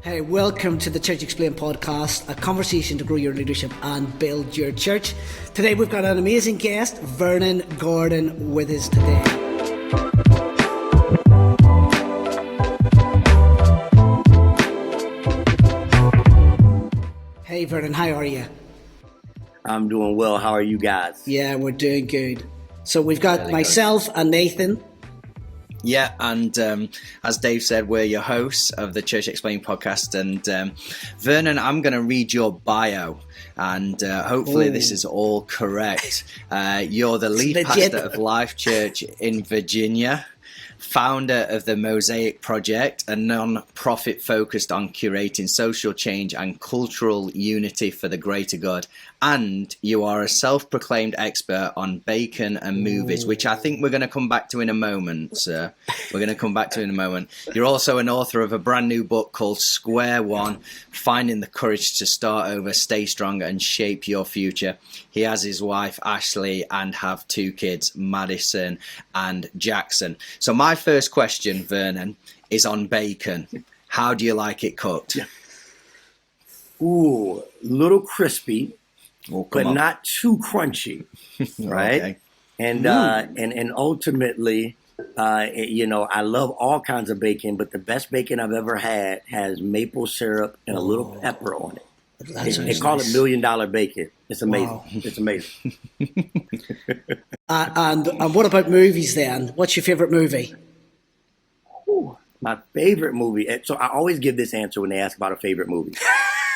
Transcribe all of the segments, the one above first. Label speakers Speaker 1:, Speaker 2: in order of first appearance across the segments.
Speaker 1: Hey, welcome to the Church Explained podcast, a conversation to grow your leadership and build your church. Today we've got an amazing guest, Vernon Gordon, with us today. Hey Vernon, how are you?
Speaker 2: I'm doing well. How are you guys?
Speaker 1: Yeah, we're doing good. So we've got myself and Nathan.
Speaker 3: Yeah, and as Dave said, we're your hosts of the Church Explained podcast. And Vernon, I'm going to read your bio, and hopefully this is all correct. You're the lead pastor of Life Church in Virginia, founder of the Mosaic Project, a non-profit focused on curating social change and cultural unity for the greater good. And you are a self-proclaimed expert on bacon and movies, which I think we're going to come back to in a moment, sir. We're going to come back to in a moment. You're also an author of a brand new book called Square One, Finding the Courage to Start Over, Stay Strong and Shape Your Future. He has his wife, Ashley, and have two kids, Madison and Jackson. So my first question, Vernon, is on bacon. How do you like it cooked?
Speaker 2: Ooh, little crispy. But
Speaker 3: on.
Speaker 2: Not too crunchy, right?
Speaker 3: Okay.
Speaker 2: And ultimately, I love all kinds of bacon, but the best bacon I've ever had has maple syrup and a little pepper on it. They call it $1 million bacon. It's amazing. Wow. It's amazing.
Speaker 1: And what about movies then? What's your favorite movie?
Speaker 2: Ooh, my favorite movie. So I always give this answer when they ask about a favorite movie.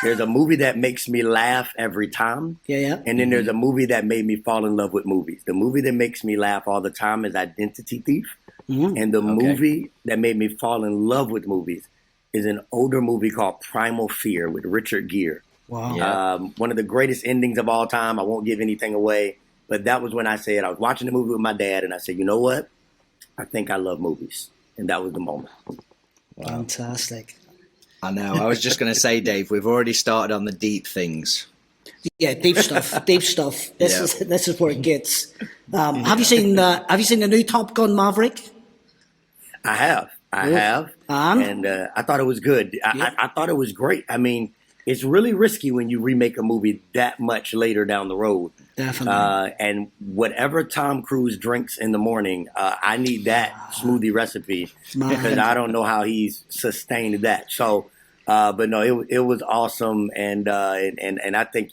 Speaker 2: There's a movie that makes me laugh every time.
Speaker 1: Yeah.
Speaker 2: And then there's a movie that made me fall in love with movies. The movie that makes me laugh all the time is Identity Thief. Mm-hmm. And the movie that made me fall in love with movies is an older movie called Primal Fear with Richard Gere.
Speaker 1: Wow.
Speaker 3: Yeah.
Speaker 2: One of the greatest endings of all time. I won't give anything away. But that was when I said, I was watching the movie with my dad and I said, you know what? I think I love movies. And that was the moment.
Speaker 1: Wow. Fantastic.
Speaker 3: I know. I was just going to say, Dave, we've already started on the deep things.
Speaker 1: Yeah, deep stuff. Deep stuff. This is where it gets. Have you seen the new Top Gun Maverick?
Speaker 2: I have. And I thought it was good. I thought it was great. I mean, it's really risky when you remake a movie that much later down the road.
Speaker 1: Definitely.
Speaker 2: And whatever Tom Cruise drinks in the morning, I need that smoothie recipe because I don't know how he's sustained that. So, but no, it was awesome. And I think,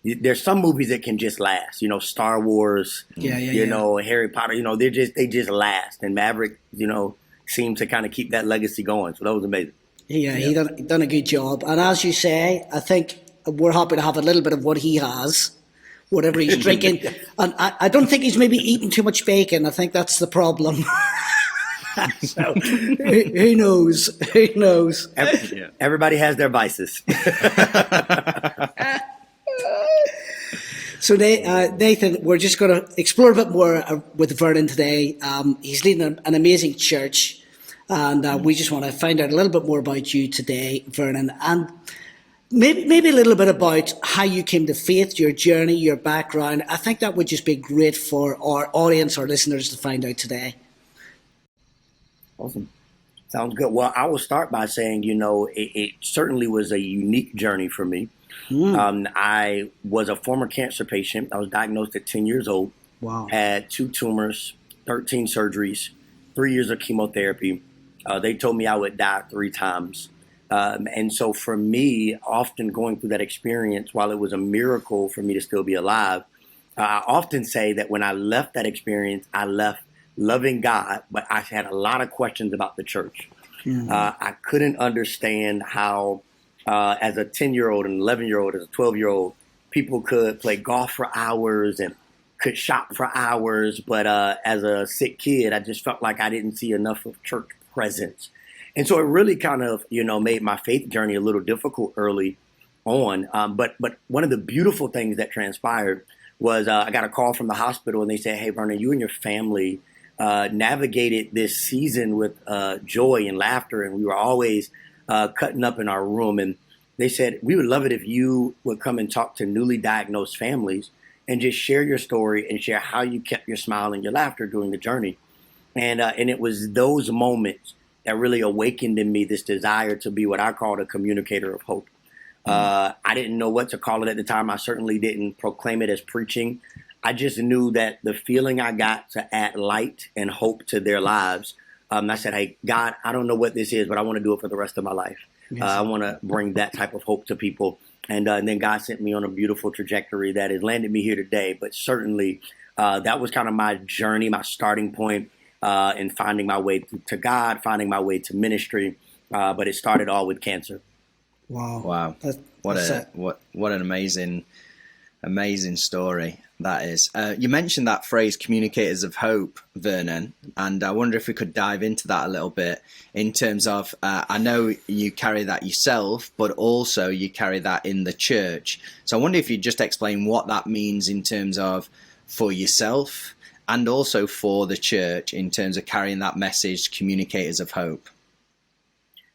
Speaker 2: there's some movies that can just last, Star Wars, Harry Potter, they just last. And Maverick, seemed to kind of keep that legacy going. So that was amazing.
Speaker 1: Yeah, he done a good job. And as you say, I think we're happy to have a little bit of what he has, whatever he's drinking. And I don't think he's maybe eating too much bacon. I think that's the problem. So who knows? Who knows?
Speaker 2: Everybody has their vices.
Speaker 1: So Nathan, we're just going to explore a bit more with Vernon today. He's leading an amazing church. And we just want to find out a little bit more about you today, Vernon, and maybe a little bit about how you came to faith, your journey, your background. I think that would just be great for our audience, our listeners, to find out today.
Speaker 2: Awesome. Sounds good. Well, I will start by saying, it certainly was a unique journey for me. I was a former cancer patient. I was diagnosed at 10 years old.
Speaker 1: Wow.
Speaker 2: Had 2 tumors, 13 surgeries, 3 years of chemotherapy. They told me I would die 3 times. And so for me, often going through that experience, while it was a miracle for me to still be alive, I often say that when I left that experience, I left loving God, but I had a lot of questions about the church. Mm-hmm. I couldn't understand how, as a 10-year-old, an 11-year-old, as a 12-year-old, people could play golf for hours and could shop for hours. But as a sick kid, I just felt like I didn't see enough of church presence. And so it really kind of, made my faith journey a little difficult early on. But one of the beautiful things that transpired was I got a call from the hospital and they said, hey, Vernon, you and your family navigated this season with joy and laughter. And we were always cutting up in our room. And they said, we would love it if you would come and talk to newly diagnosed families and just share your story and share how you kept your smile and your laughter during the journey. And it was those moments that really awakened in me this desire to be what I called a communicator of hope. I didn't know what to call it at the time. I certainly didn't proclaim it as preaching. I just knew that the feeling I got to add light and hope to their lives. I said, hey, God, I don't know what this is, but I want to do it for the rest of my life. I want to bring that type of hope to people. And then God sent me on a beautiful trajectory that has landed me here today. But certainly that was kind of my journey, my starting point in finding my way to God, finding my way to ministry. But it started all with cancer.
Speaker 3: Wow. What an amazing story that is. You mentioned that phrase, communicators of hope, Vernon, and I wonder if we could dive into that a little bit in terms of, I know you carry that yourself, but also you carry that in the church. So I wonder if you'd just explain what that means in terms of for yourself and also for the church in terms of carrying that message, communicators of hope.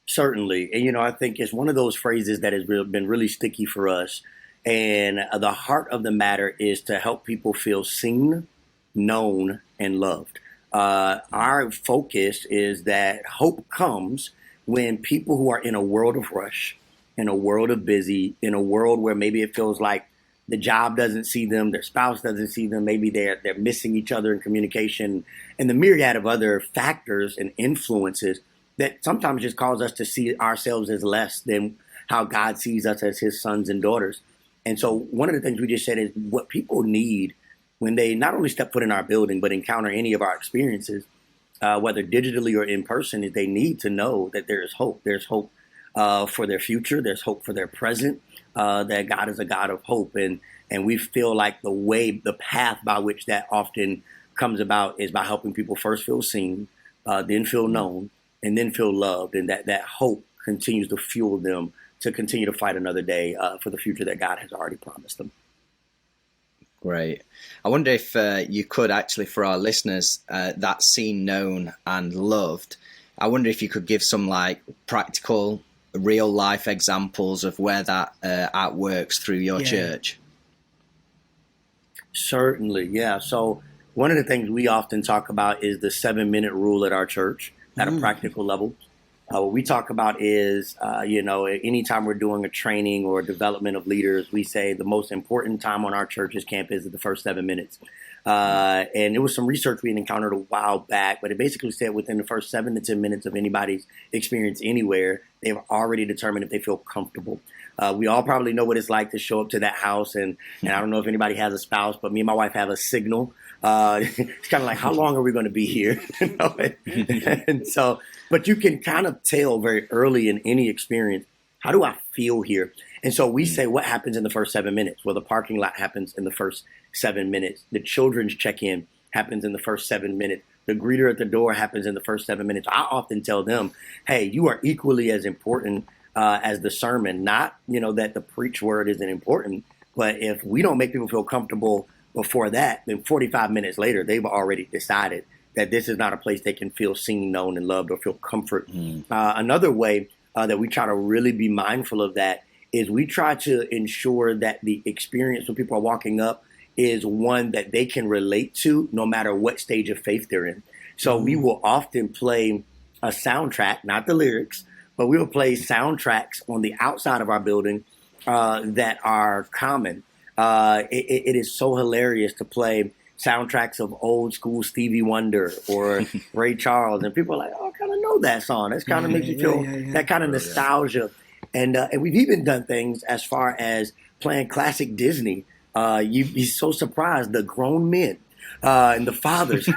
Speaker 2: Certainly. And, I think it's one of those phrases that has been really sticky for us. And the heart of the matter is to help people feel seen, known, and loved. Our focus is that hope comes when people who are in a world of rush, in a world of busy, in a world where maybe it feels like the job doesn't see them, their spouse doesn't see them, maybe they're missing each other in communication, and the myriad of other factors and influences that sometimes just cause us to see ourselves as less than how God sees us as his sons and daughters. And so one of the things we just said is what people need when they not only step foot in our building, but encounter any of our experiences, whether digitally or in person, is they need to know that there is hope. There's hope for their future. There's hope for their present, that God is a God of hope. And we feel like the path by which that often comes about is by helping people first feel seen, then feel known, and then feel loved, and that hope continues to fuel them to continue to fight another day for the future that God has already promised them.
Speaker 3: Great. I wonder if you could actually, for our listeners, that seen, known, and loved, I wonder if you could give some practical, real life examples of where that works through your church.
Speaker 2: Certainly, yeah. So one of the things we often talk about is the 7-minute rule at our church at a practical level. What we talk about is, anytime we're doing a training or development of leaders, we say the most important time on our church's campus is the first 7 minutes. And there was some research we had encountered a while back, but it basically said within the first 7 to 10 minutes of anybody's experience anywhere, they've already determined if they feel comfortable. We all probably know what it's like to show up to that house. And I don't know if anybody has a spouse, but me and my wife have a signal. It's kind of like, how long are we going to be here? And so, but you can kind of tell very early in any experience, how do I feel here? And so we say, what happens in the first 7 minutes? Well, the parking lot happens in the first 7 minutes. The children's check-in happens in the first 7 minutes. The greeter at the door happens in the first 7 minutes. I often tell them, hey, you are equally as important as the sermon. Not, that the preach word isn't important, but if we don't make people feel comfortable before that, then 45 minutes later, they've already decided that this is not a place they can feel seen, known, and loved or feel comfort. Another way that we try to really be mindful of that is we try to ensure that the experience when people are walking up is one that they can relate to no matter what stage of faith they're in. So we will often play a soundtrack, not the lyrics, but we will play soundtracks on the outside of our building that are common. It is so hilarious to play soundtracks of old school Stevie Wonder or Ray Charles, and people are like, "Oh, I kind of know that song." That's kind of makes you feel that kind of nostalgia. And we've even done things as far as playing classic Disney. You'd be so surprised the grown men and the fathers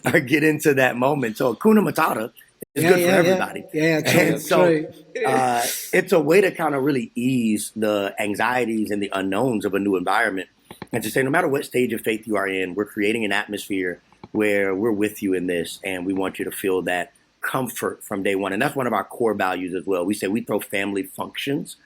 Speaker 2: are get into that moment. So Hakuna Matata is good for everybody. And so it's a way to kind of really ease the anxieties and the unknowns of a new environment. And to say, no matter what stage of faith you are in, we're creating an atmosphere where we're with you in this, and we want you to feel that comfort from day one. And that's one of our core values as well. We say we throw family functions,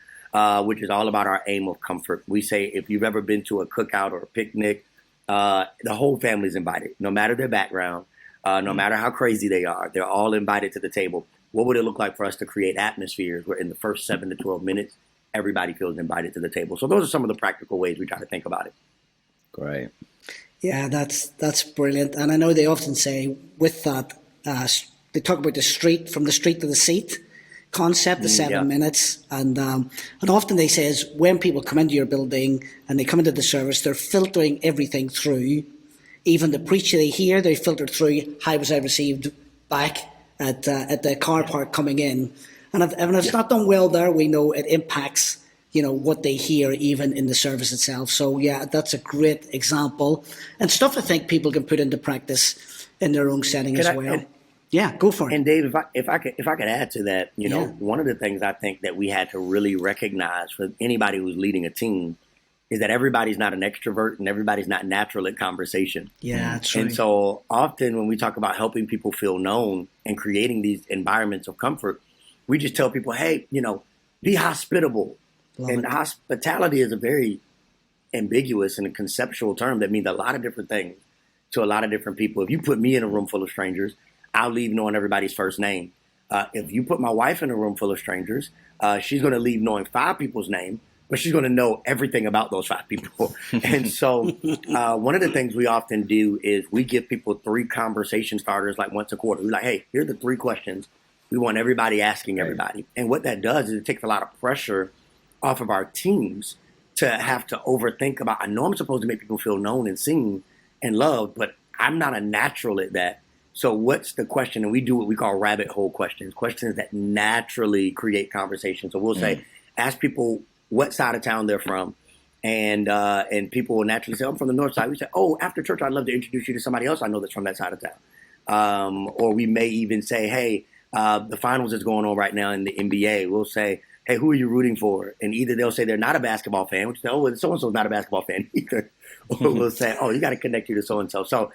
Speaker 2: which is all about our aim of comfort. We say if you've ever been to a cookout or a picnic, the whole family's invited, no matter their background, no matter how crazy they are. They're all invited to the table. What would it look like for us to create atmospheres where in the first 7 to 12 minutes, everybody feels invited to the table? So those are some of the practical ways we try to think about it.
Speaker 3: Great.
Speaker 1: Yeah, that's brilliant. And I know they often say with that, they talk about from the street to the seat concept, the 7 minutes. And often they say is when people come into your building and they come into the service, they're filtering everything through. Even the preacher they hear, they filtered through how was I received back at the car park coming in. And if it's not done well there, we know it impacts, what they hear even in the service itself. So yeah, that's a great example and stuff I think people can put into practice in their own setting as well. Yeah, go for it.
Speaker 2: And Dave, if I could add to that, one of the things I think that we had to really recognize for anybody who's leading a team is that everybody's not an extrovert and everybody's not natural at conversation.
Speaker 1: Yeah, that's right.
Speaker 2: And so often when we talk about helping people feel known and creating these environments of comfort, we just tell people, hey, be hospitable. And hospitality is a very ambiguous and a conceptual term that means a lot of different things to a lot of different people. If you put me in a room full of strangers, I'll leave knowing everybody's first name. If you put my wife in a room full of strangers, she's going to leave knowing 5 people's name, but she's going to know everything about those 5 people. And so one of the things we often do is we give people 3 conversation starters like once a quarter. We're like, hey, here are the 3 questions we want everybody asking everybody. And what that does is it takes a lot of pressure off of our teams to have to overthink about, I know I'm supposed to make people feel known and seen and loved, but I'm not a natural at that. So what's the question? And we do what we call rabbit hole questions that naturally create conversation. So we'll say, ask people what side of town they're from. And people will naturally say, I'm from the north side. We say, oh, after church, I'd love to introduce you to somebody else I know that's from that side of town. Or we may even say, hey, the finals is going on right now in the NBA. We'll say, hey, who are you rooting for? And either they'll say they're not a basketball fan, which say, oh, so-and-so's not a basketball fan either. Or we'll say, oh, you got to connect you to so-and-so. So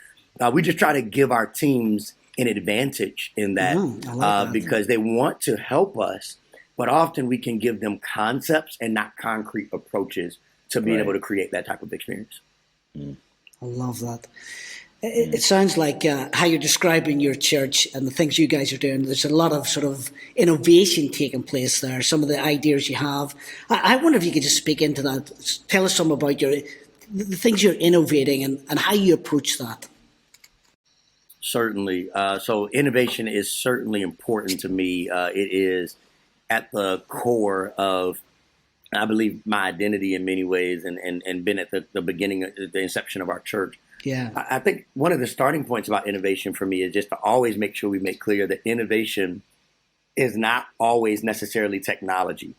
Speaker 2: we just try to give our teams an advantage in that, because they want to help us, but often we can give them concepts and not concrete approaches to being able to create that type of experience.
Speaker 1: I love that. It sounds like how you're describing your church and the things you guys are doing. There's a lot of sort of innovation taking place there, some of the ideas you have. I wonder if you could just speak into that. Tell us some about the things you're innovating and how you approach that.
Speaker 2: Certainly. So innovation is certainly important to me. It is at the core of, I believe, my identity in many ways and been at the beginning, the inception of our church.
Speaker 1: Yeah.
Speaker 2: I think one of the starting points about innovation for me is just to always make sure we make clear that innovation is not always necessarily technology.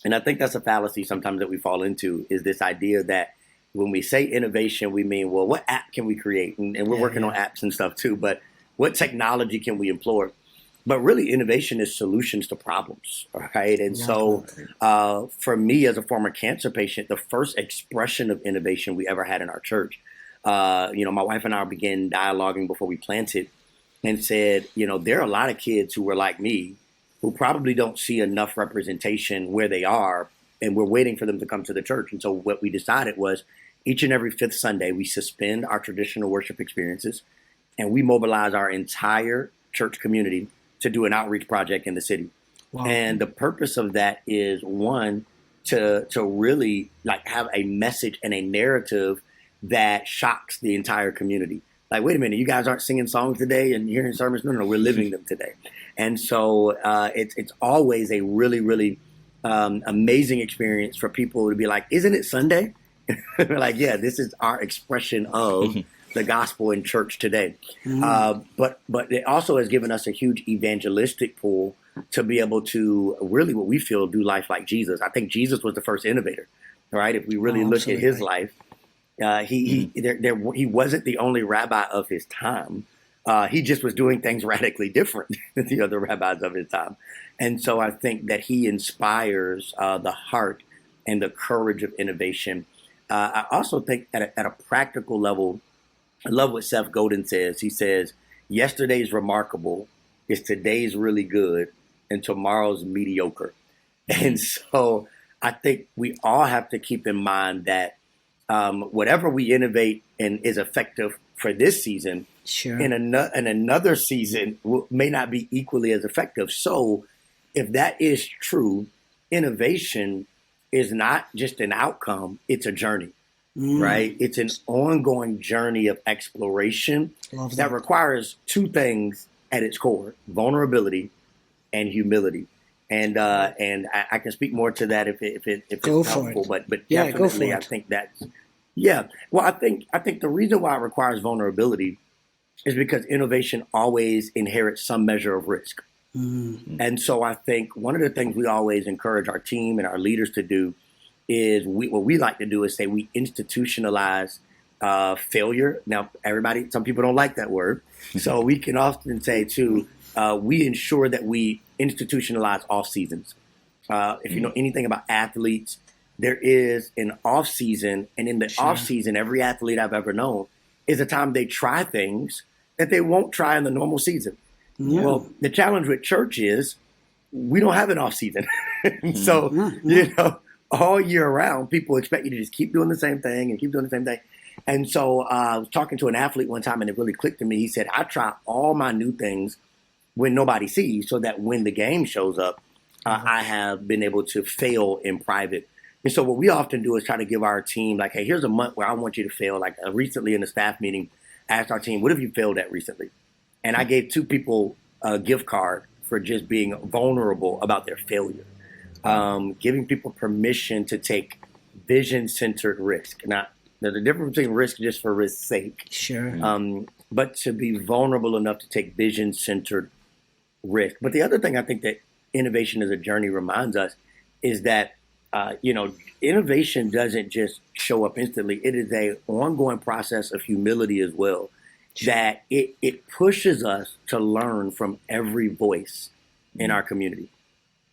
Speaker 2: And I think that's a fallacy sometimes that we fall into, is this idea that when we say innovation, we mean, well, what app can we create? And we're working on apps and stuff too, but what technology can we employ? But really, innovation is solutions to problems, right? And so for me as a former cancer patient, the first expression of innovation we ever had in our church, my wife and I began dialoguing before we planted and said, there are a lot of kids who were like me who probably don't see enough representation where they are, and we're waiting for them to come to the church. And so what we decided was each and every 5th Sunday, we suspend our traditional worship experiences and we mobilize our entire church community to do an outreach project in the city. Wow. And the purpose of that is, one, to really have a message and a narrative that shocks the entire community. Like, wait a minute, you guys aren't singing songs today and hearing sermons? No, we're living them today. And so it's always a really, really amazing experience for people to be like, isn't it Sunday? We're like, yeah, this is our expression of the gospel in church today. But it also has given us a huge evangelistic pull to be able to really, what we feel, do life like Jesus. I think Jesus was the first innovator, right? If we really look at his life, he wasn't the only rabbi of his time. He just was doing things radically different than the other rabbis of his time. And so I think that he inspires the heart and the courage of innovation. I also think at a practical level, I love what Seth Godin says. He says, yesterday's remarkable is today's really good and tomorrow's mediocre. And so I think we all have to keep in mind that whatever we innovate and is effective for this season, in another season may not be equally as effective. So if that is true, innovation is not just an outcome, it's a journey, right? It's an ongoing journey of exploration that requires 2 things at its core, vulnerability and humility. And I can speak more to that if it's helpful. But definitely, I think that's Well, I think the reason why it requires vulnerability is because innovation always inherits some measure of risk. Mm-hmm. And so I think one of the things we always encourage our team and our leaders to do is what we like to do is say we institutionalize failure. Now, some people don't like that word. So we can often say too, we ensure that we institutionalize off seasons. If you know anything about athletes, there is an off season, and in the off season, every athlete I've ever known is a time they try things that they won't try in the normal season. Yeah. Well, the challenge with church is we don't have an off season. So, all year round, people expect you to just keep doing the same thing and keep doing the same thing. And so I was talking to an athlete one time and it really clicked to me. He said, I try all my new things when nobody sees so that when the game shows up, I have been able to fail in private. And so what we often do is try to give our team like, hey, here's a month where I want you to fail. Like recently in the staff meeting, I asked our team, what have you failed at recently? And I gave 2 people a gift card for just being vulnerable about their failure. Giving people permission to take vision-centered risk. Now, there's a difference between risk just for risk's sake. Sure. But to be vulnerable enough to take vision-centered risk. But the other thing I think that innovation as a journey reminds us is that, innovation doesn't just show up instantly. It is an ongoing process of humility as well. That it pushes us to learn from every voice in our community.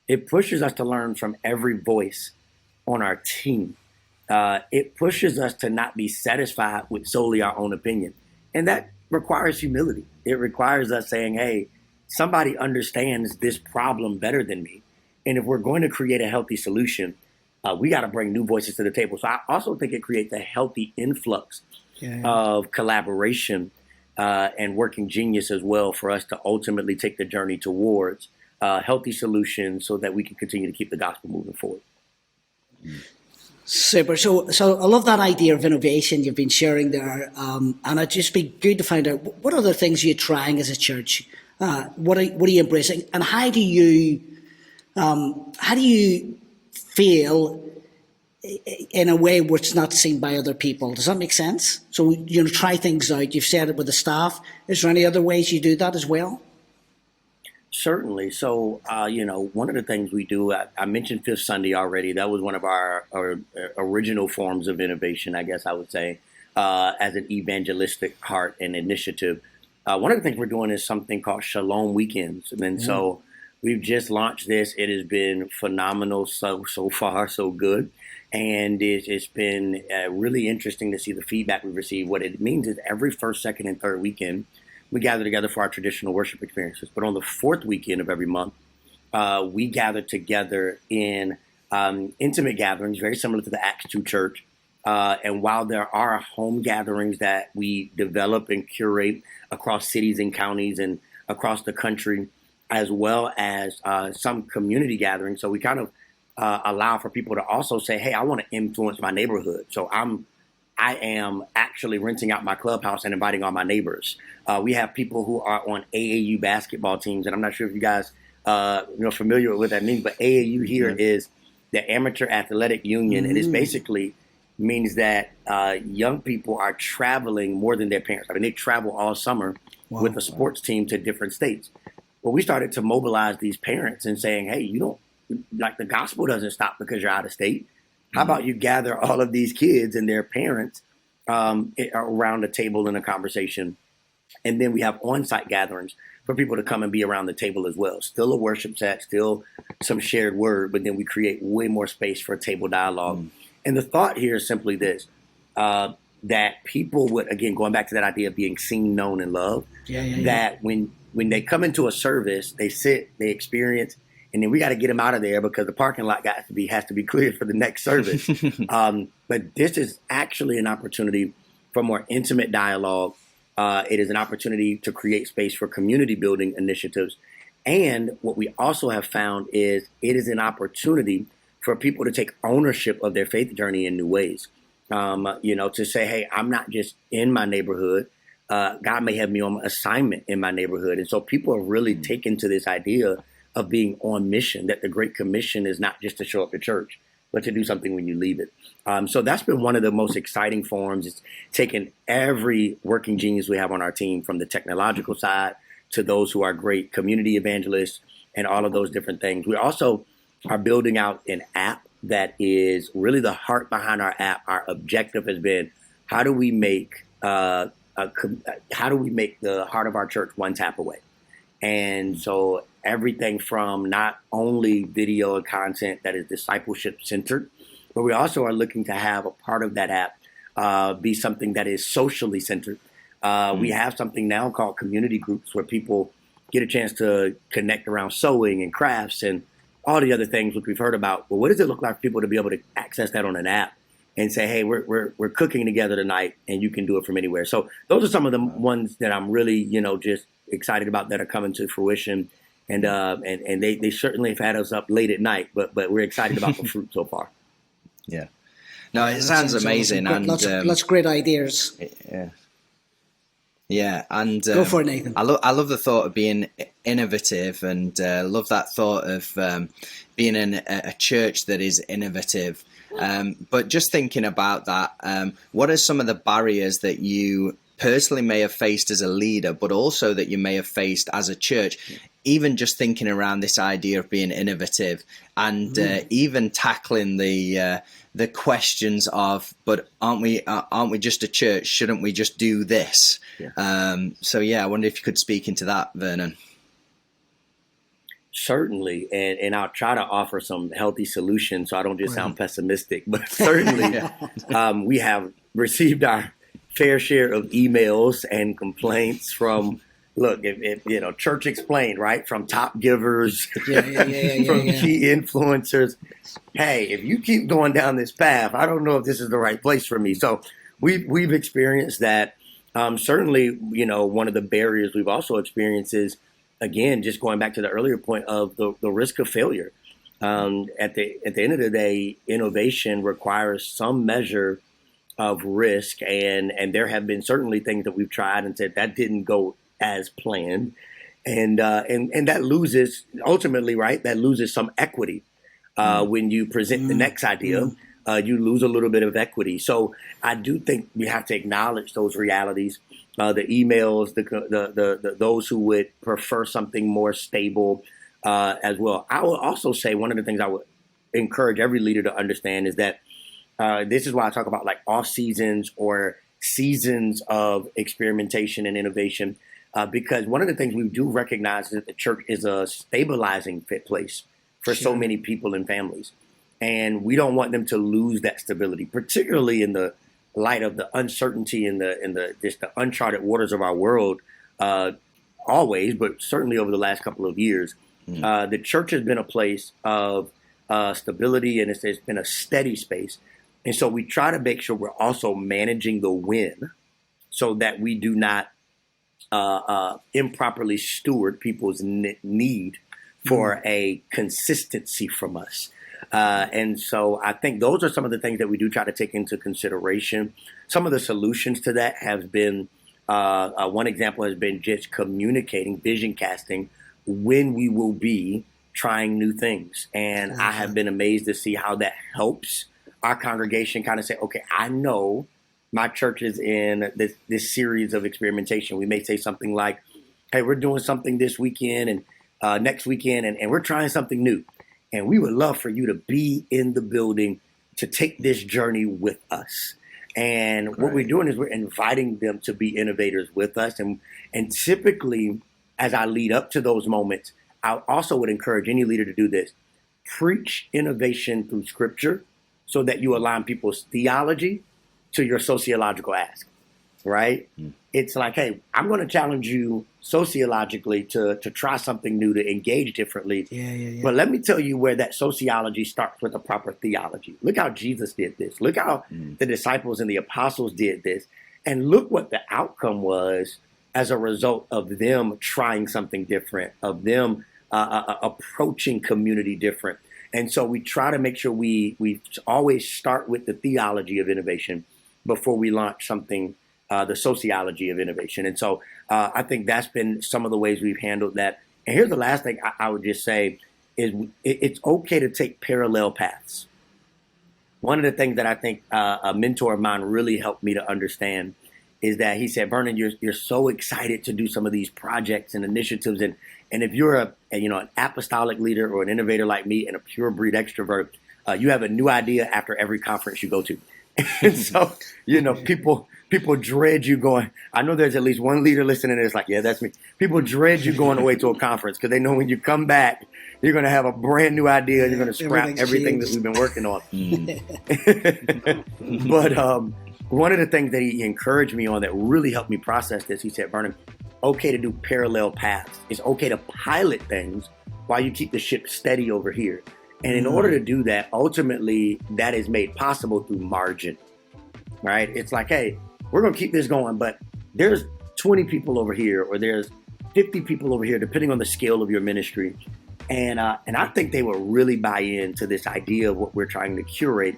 Speaker 2: It pushes us to learn from every voice on our team. It pushes us to not be satisfied with solely our own opinion. And that requires humility. It requires us saying, hey, somebody understands this problem better than me. And if we're going to create a healthy solution, we got to bring new voices to the table. So I also think it creates a healthy influx of collaboration and working genius as well for us to ultimately take the journey towards healthy solutions so that we can continue to keep the gospel moving forward.
Speaker 1: Super. So I love that idea of innovation you've been sharing there. And it'd just be good to find out what other things are you trying as a church? What are you embracing? And how do you feel in a way where it's not seen by other people? Does that make sense? So, try things out. You've said it with the staff. Is there any other ways you do that as well?
Speaker 2: Certainly. So, one of the things we do, I mentioned Fifth Sunday already. That was one of our original forms of innovation, I guess I would say, as an evangelistic heart and initiative. One of the things we're doing is something called Shalom Weekends. And so we've just launched this. It has been phenomenal so far, so good. And it's been really interesting to see the feedback we've received. What it means is every first, second, and third weekend, we gather together for our traditional worship experiences. But on the 4th weekend of every month, we gather together in intimate gatherings, very similar to the Acts 2 church. And while there are home gatherings that we develop and curate across cities and counties and across the country, as well as some community gatherings, so we kind of allow for people to also say, hey, I want to influence my neighborhood. So I am actually renting out my clubhouse and inviting all my neighbors. We have people who are on AAU basketball teams, and I'm not sure if you guys familiar with what that means, but AAU here is the Amateur Athletic Union, and it basically means that young people are traveling more than their parents. I mean, they travel all summer with a sports team to different states. Well, we started to mobilize these parents and saying, hey, the gospel doesn't stop because you're out of state. How about you gather all of these kids and their parents around a table in a conversation? And then we have on-site gatherings for people to come and be around the table as well. Still a worship set, still some shared word, but then we create way more space for a table dialogue. And the thought here is simply this, that people would, again, going back to that idea of being seen, known, and loved, that when they come into a service, they sit, they experience, and then we got to get them out of there because the parking lot has to be cleared for the next service. But this is actually an opportunity for more intimate dialogue. It is an opportunity to create space for community building initiatives. And what we also have found is it is an opportunity for people to take ownership of their faith journey in new ways. To say, hey, I'm not just in my neighborhood. God may have me on assignment in my neighborhood. And so people are really taken to this idea of being on mission, that the Great Commission is not just to show up to church, but to do something when you leave it. So that's been one of the most exciting forms. It's taken every working genius we have on our team, from the technological side to those who are great community evangelists and all of those different things. We also are building out an app that is really the heart behind our app. Our objective has been, how do we make the heart of our church one tap away? And so everything from not only video and content that is discipleship centered, but we also are looking to have a part of that app be something that is socially centered. We have something now called community groups, where people get a chance to connect around sewing and crafts and all the other things which we've heard about. Well, what does it look like for people to be able to access that on an app and say, hey, we're cooking together tonight, and you can do it from anywhere? So those are some of the ones that I'm really, just excited about that are coming to fruition. And they certainly have had us up late at night, but we're excited about the fruit so far.
Speaker 3: Yeah. No, it sounds amazing.
Speaker 1: And lots of great ideas.
Speaker 3: Yeah. Yeah, and
Speaker 1: go for it, Nathan.
Speaker 3: I love the thought of being innovative, and love that thought of being in a church that is innovative. But just thinking about that, what are some of the barriers that you personally may have faced as a leader, but also that you may have faced as a church? Even just thinking around this idea of being innovative, and even tackling the questions of, but aren't we just a church? Shouldn't we just do this? Yeah. I wonder if you could speak into that, Vernon.
Speaker 2: Certainly, and I'll try to offer some healthy solutions so I don't just sound pessimistic. But certainly, we have received our fair share of emails and complaints from. Look, if Church Explained, right? From top givers, from key influencers. Hey, if you keep going down this path, I don't know if this is the right place for me. So we've experienced that. Certainly, one of the barriers we've also experienced is, again, just going back to the earlier point of the risk of failure. At the end of the day, innovation requires some measure of risk, and there have been certainly things that we've tried and said that didn't go as planned, and that loses ultimately, right? That loses some equity when you present the next idea. You lose a little bit of equity. So I do think we have to acknowledge those realities. The emails, the those who would prefer something more stable as well. I will also say one of the things I would encourage every leader to understand is that this is why I talk about like off seasons or seasons of experimentation and innovation. Because one of the things we do recognize is that the church is a stabilizing fit place for so many people and families. And we don't want them to lose that stability, particularly in the light of the uncertainty and the uncharted waters of our world, always, but certainly over the last couple of years. The church has been a place of stability, and it's been a steady space. And so we try to make sure we're also managing the win so that we do not improperly steward people's need for a consistency from us. And so I think those are some of the things that we do try to take into consideration. Some of the solutions to that have been, one example has been just communicating, vision casting, when we will be trying new things. And I have been amazed to see how that helps our congregation kind of say, okay, I know my church is in this series of experimentation. We may say something like, hey, we're doing something this weekend and next weekend, and we're trying something new. And we would love for you to be in the building to take this journey with us. And what we're doing is we're inviting them to be innovators with us. And typically, as I lead up to those moments, I also would encourage any leader to do this. Preach innovation through Scripture so that you align people's theology to your sociological ask, right? It's like, hey, I'm going to challenge you sociologically to try something new, to engage differently. But let me tell you where that sociology starts with a proper theology. Look how Jesus did this. Look how the disciples and the apostles did this. And look what the outcome was as a result of them trying something different, of them approaching community different. And so we try to make sure we always start with the theology of innovation before we launch something the sociology of innovation. And so I think that's been some of the ways we've handled that. And here's the last thing I would just say is it's okay to take parallel paths. One of the things that I think a mentor of mine really helped me to understand is that he said, Vernon, you're so excited to do some of these projects and initiatives. And if you're an apostolic leader or an innovator like me and a pure breed extrovert, you have a new idea after every conference you go to. And so, people dread you going. I know there's at least one leader listening that's like, yeah, that's me. People dread you going away to a conference because they know when you come back, you're going to have a brand new idea. You're going to scrap everything that we've been working on. But one of the things that he encouraged me on that really helped me process this, he said, Vernon, okay to do parallel paths. It's okay to pilot things while you keep the ship steady over here. And in order to do that, ultimately, that is made possible through margin, right? It's like, hey, we're going to keep this going, but there's 20 people over here, or there's 50 people over here, depending on the scale of your ministry. And I think they will really buy into this idea of what we're trying to curate.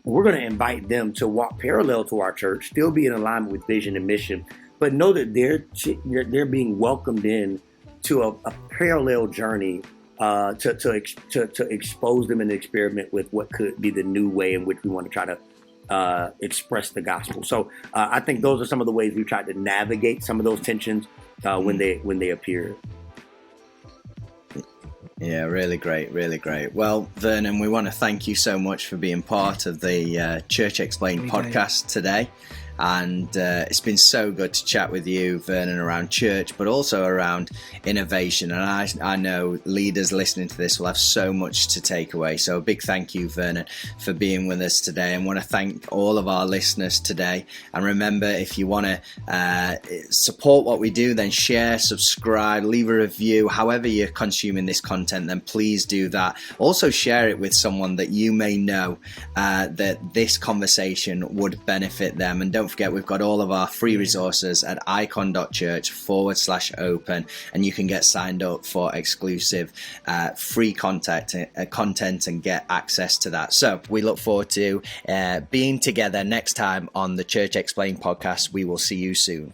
Speaker 2: We're going to invite them to walk parallel to our church, still be in alignment with vision and mission, but know that they're being welcomed in to a parallel journey to expose them and experiment with what could be the new way in which we want to try to express the gospel. So I think those are some of the ways we've tried to navigate some of those tensions when they appear.
Speaker 3: Yeah, really great, really great. Well, Vernon, we want to thank you so much for being part of the Church Explained podcast today. And it's been so good to chat with you, Vernon, around church, but also around innovation. And I know leaders listening to this will have so much to take away. So a big thank you, Vernon, for being with us today. And want to thank all of our listeners today. And remember, if you want to support what we do, then share, subscribe, leave a review. However you're consuming this content, then please do that. Also share it with someone that you may know that this conversation would benefit them. And don't forget, we've got all of our free resources at icon.church/open, and you can get signed up for exclusive free content and get access to that. So we look forward to being together next time on the Church Explained podcast. We will see you soon.